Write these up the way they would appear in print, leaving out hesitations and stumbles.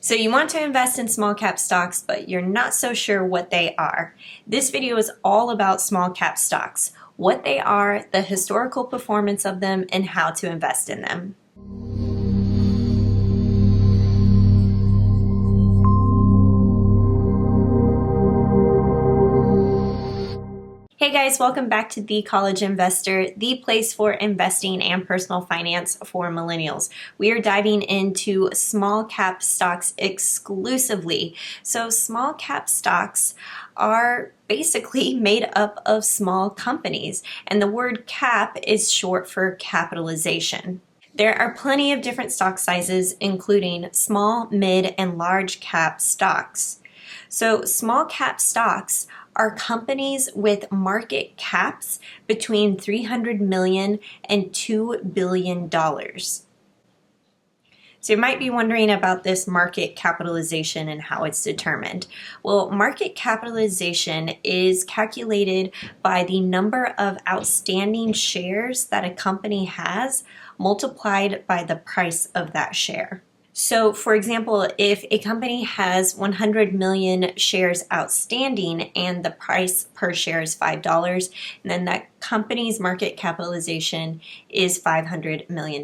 So you want to invest in small cap stocks, but you're not so sure what they are. This video is all about small cap stocks, what they are, the historical performance of them, and how to invest in them. Hey guys, welcome back to The College Investor, the place for investing and personal finance for millennials. We are diving into small cap stocks exclusively. So small cap stocks are basically made up of small companies, and the word cap is short for capitalization. There are plenty of different stock sizes, including small, mid, and large cap stocks. So small cap stocks are companies with market caps between $300 million and $2 billion. So you might be wondering about this market capitalization and how it's determined. Well, market capitalization is calculated by the number of outstanding shares that a company has multiplied by the price of that share. So, for example, if a company has 100 million shares outstanding and the price per share is $5, then that company's market capitalization is $500 million.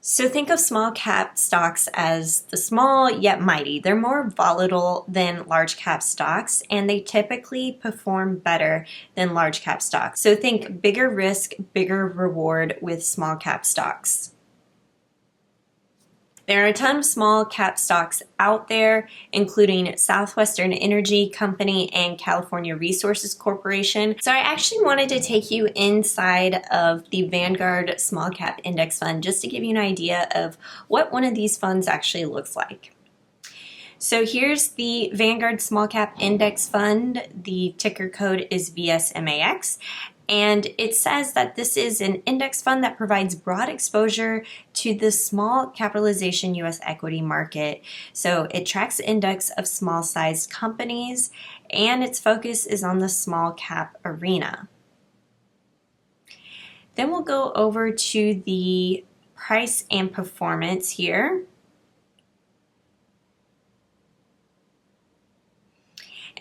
So think of small cap stocks as the small yet mighty. They're more volatile than large cap stocks, and they typically perform better than large cap stocks. So think bigger risk, bigger reward with small cap stocks. There are a ton of small cap stocks out there, including Southwestern Energy Company and California Resources Corporation. So I actually wanted to take you inside of the Vanguard Small Cap Index Fund just to give you an idea of what one of these funds actually looks like. So here's the Vanguard Small Cap Index Fund. The ticker code is VSMAX. And it says that this is an index fund that provides broad exposure to the small capitalization U.S. equity market. So it tracks the index of small-sized companies, and its focus is on the small cap arena. Then we'll go over to the price and performance here.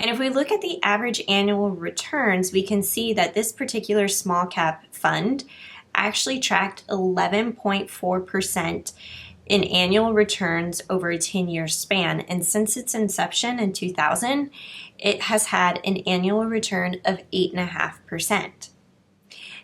And if we look at the average annual returns, we can see that this particular small cap fund actually tracked 11.4% in annual returns over a 10-year span. And since its inception in 2000, it has had an annual return of 8.5%.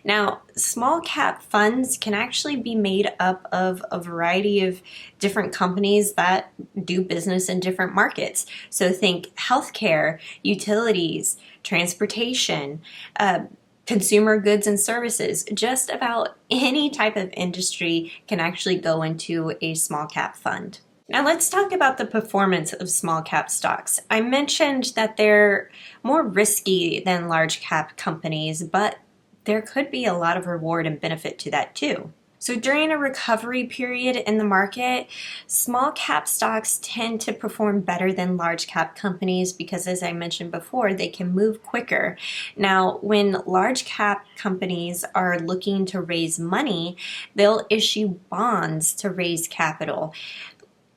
Now, small cap funds can actually be made up of a variety of different companies that do business in different markets. So think healthcare, utilities, transportation, consumer goods and services. Just about any type of industry can actually go into a small cap fund. Now let's talk about the performance of small cap stocks. I mentioned that they're more risky than large cap companies, but there could be a lot of reward and benefit to that too. So during a recovery period in the market, small cap stocks tend to perform better than large cap companies because, as I mentioned before, they can move quicker. Now, when large cap companies are looking to raise money, they'll issue bonds to raise capital.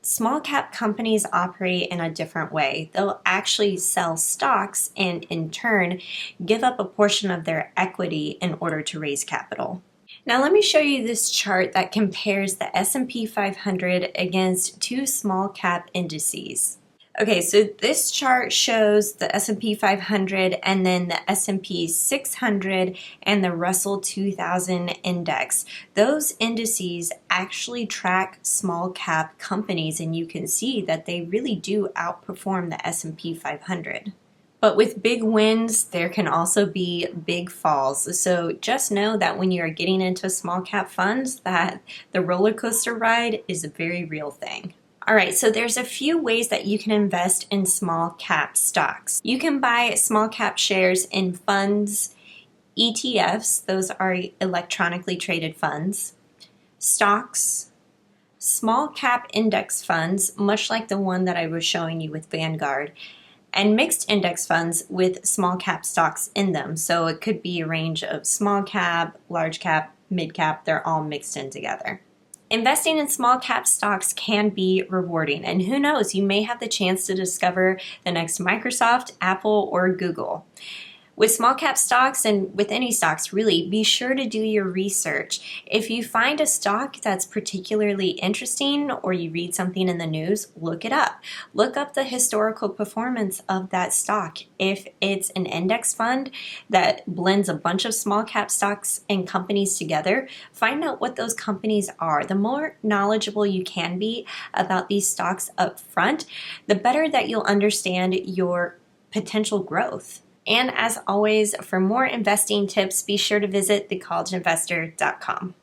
Small cap companies operate in a different way. They'll actually sell stocks and in turn give up a portion of their equity in order to raise capital. Now let me show you this chart that compares the S&P 500 against two small cap indices. Okay, so this chart shows the S&P 500 and then the S&P 600 and the Russell 2000 index. Those indices actually track small cap companies, and you can see that they really do outperform the S&P 500. But with big wins, there can also be big falls. So just know that when you're getting into small cap funds, that the roller coaster ride is a very real thing. All right, so there's a few ways that you can invest in small cap stocks. You can buy small cap shares in funds, ETFs, those are electronically traded funds, stocks, small cap index funds, much like the one that I was showing you with Vanguard, and mixed index funds with small cap stocks in them. So it could be a range of small cap, large cap, mid cap, they're all mixed in together. Investing in small cap stocks can be rewarding, and who knows, you may have the chance to discover the next Microsoft, Apple, or Google. With small cap stocks and with any stocks really, be sure to do your research. If you find a stock that's particularly interesting or you read something in the news, look it up. Look up the historical performance of that stock. If it's an index fund that blends a bunch of small cap stocks and companies together, find out what those companies are. The more knowledgeable you can be about these stocks up front, the better that you'll understand your potential growth. And as always, for more investing tips, be sure to visit thecollegeinvestor.com.